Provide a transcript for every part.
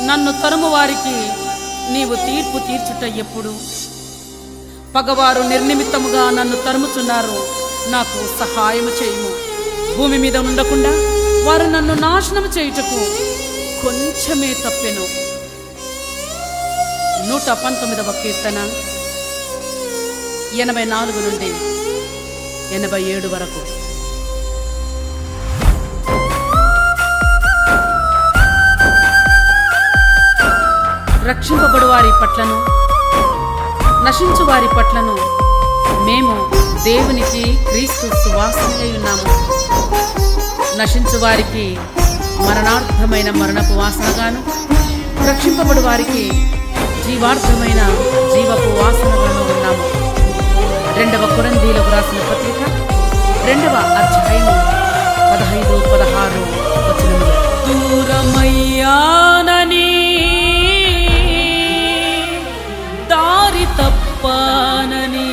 నన్ను తరుము వారికి నీవు తీర్పు తీర్చుట ఎప్పుడు? పగవారు నిర్నిమిత్తముగా నన్ను తరుముచున్నారు, నాకు సహాయము చేయుము. భూమి మీద ఉండకుండా వారు నన్ను నాశనము చేయుటకు కొంచెమే తప్పెను. 119వ కీర్తన 84 నుండి 87 వరకు. రక్షింపబడు వారి పట్లను, నశించు వారి పట్లను మేము దేవునికి క్రీస్తు సువాసనలై ఉన్నాము. నశించు వారికి మరణార్థమైన మరణపు వాసనగాను, రక్షింపబడు వారికి జీవార్థమైన జీవపు వాసనగాను ఉన్నాము. 2వ కొరింథీయులకు రాసిన పత్రిక 2వ అధ్యాయము 15-16 వచనములు. దూరమయ్యానని, దారి తప్పానని,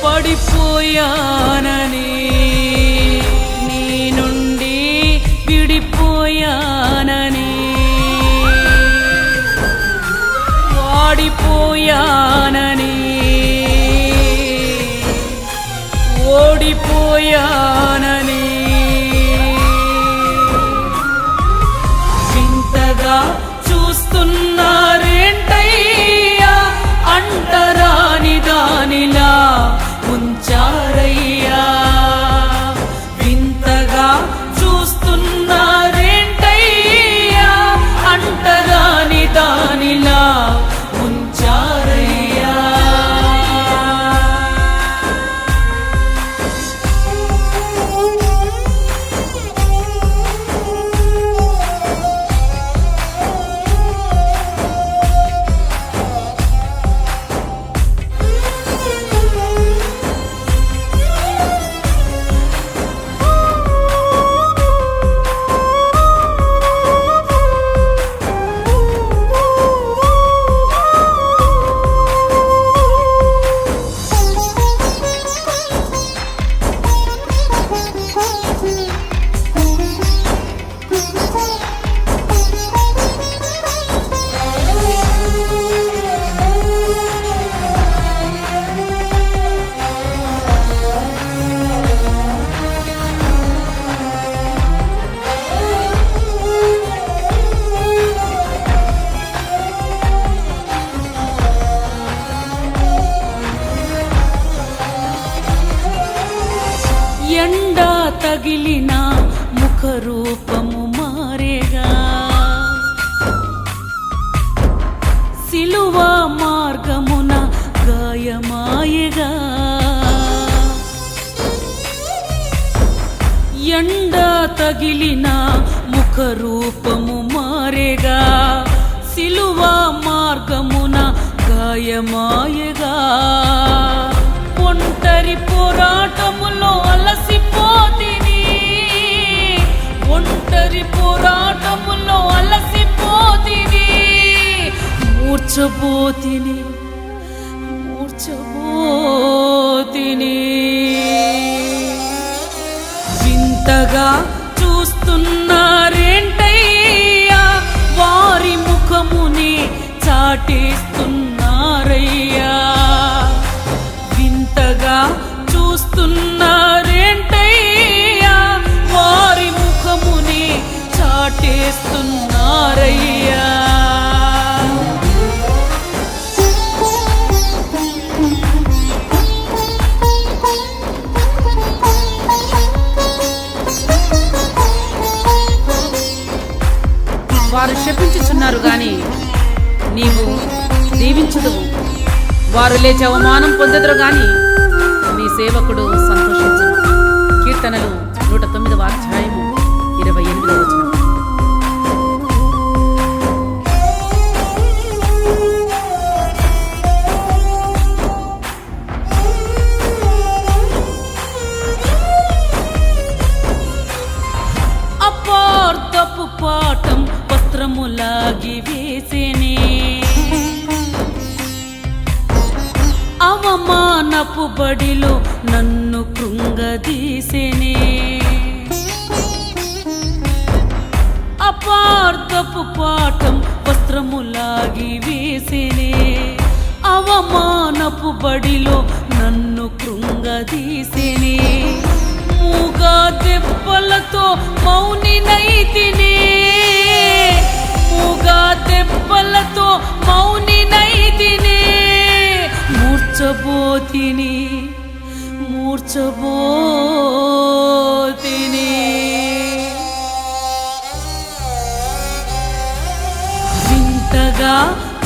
పడిపోయానని, నీ నుండి విడిపోయానని, వాడిపోయానని, ఓడిపోయానని, వింతగా చూస్తున్నారేంటయ్యా, అంటరాని దానిలా ఉంచారయ్యా. వింతగా చూస్తున్నారేంటయ్యా, అంటరాని దానిలా ఉంచారయ్యా. ఎండా తగిలిన ముఖరూపము మారేగా, సిలువ మార్గమున గాయమాయగా. ఎండా తగిలిన ముఖరూపము మారేగా, సిలువ మార్గమున గాయమాయగా. ఒంటరి పోరాటములో అలసిపోతిని, ఒంటరి పోరాటములో అలసిపోతిని, మూర్ఛపోతిని, మూర్ఛపోతిని. వింతగా చూస్తున్నారేంటయ్యా, వారి ముఖముని చాటేస్తున్నారయ్యా. వింతగా చూస్తున్నారేంటయ్యా, వారి ముఖముని చాటేస్తున్నారయ్యా. వారు శపించుచున్నారు గాని నీవు దీవించుదువు. వారు లేచి అవమానం పొందెదరు గాని నీ సేవకుడు సంతోషించును. కీర్తనలు 109వ అధ్యాయము 28వ వచనం. అపార్థపు పాఠం వస్త్రములాగి వేసేనే, అవమానపు బడిలో నన్ను కృంగదీసెనే. అపార్థపు పాఠం వస్త్రములాగి వేసేనే, అవమానపు బడిలో నన్ను కృంగదీసేనే, మూగా దెబ్బలతో మౌనినైతినే, మూగా దెబ్బలతో మౌనినైతినే, మూర్ఛబోతిని మూర్ఛబోతిని. వింతగా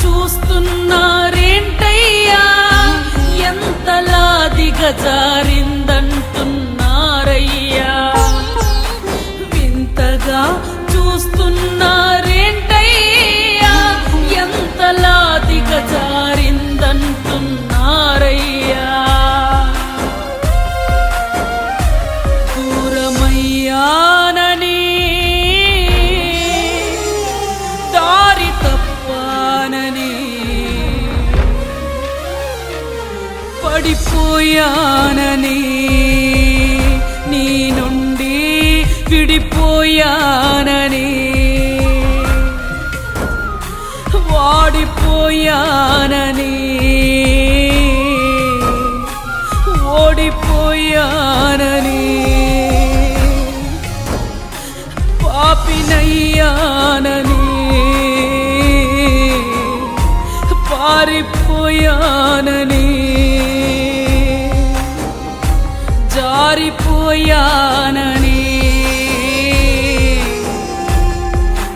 చూస్తున్నారేంటయ్యా, ఎంతలా దిగజారిందంటున్నారయ్యా, వింతగా చూస్తున్నారేంటయ్యా, ఎంతలా దిగజారిందంటున్నారయ్యా. దూరమయ్యానని, దారి తప్పానని, పడిపోయానని, నీ నుండి విడిపోయానని, వాడిపోయానని, ఓడిపోయానని, పాపినయ్యానని, పారిపోయానని, జారిపోయానని,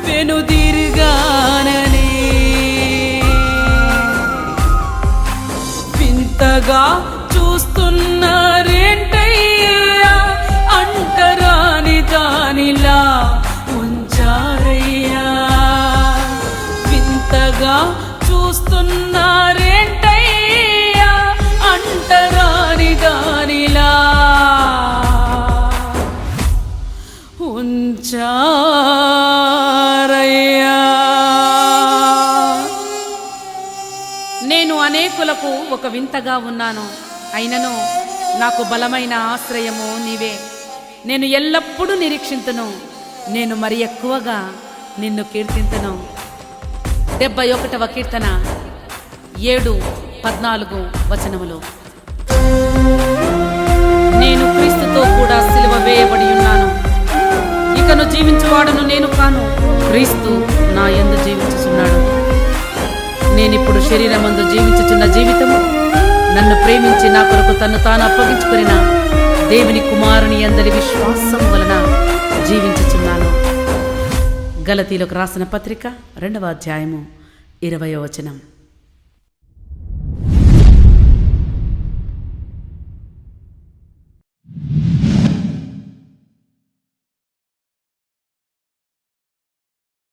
వెనుదిరుగానని, వింతగా చూస్తున్నారేంటయ్యా, అంటరాని దానిలా ఉంచారయ్యా, వింతగా చూస్తున్నారేంటయ్యా, అంటరాని దానిలా ఉంచారయ్యా. నేను అనేకులకు ఒక వింతగా ఉన్నాను, అయినను నాకు బలమైన ఆశ్రయము నీవే. నేను ఎల్లప్పుడూ నిరీక్షింతును, నేను మరి ఎక్కువగా నిన్ను కీర్తింతును. 71వ కీర్తన 7-14 వచనములు. నేను క్రీస్తుతో కూడా సిలువ వేయబడి ఉన్నాను, ఇకను జీవించువాడను నేను కాను, క్రీస్తు నా యందు జీవించుచున్నాడు. నేనిప్పుడు శరీరమందు జీవించుచున్న జీవితము నన్ను ప్రేమించి నా కొరకు తన్ను తాను అప్పగించుకొనిన దేవుని కుమారుని యందలి విశ్వాసము వలన జీవించుచున్నాను. గలతీలకు రాసిన పత్రిక 2వ అధ్యాయము 20వ వచనం.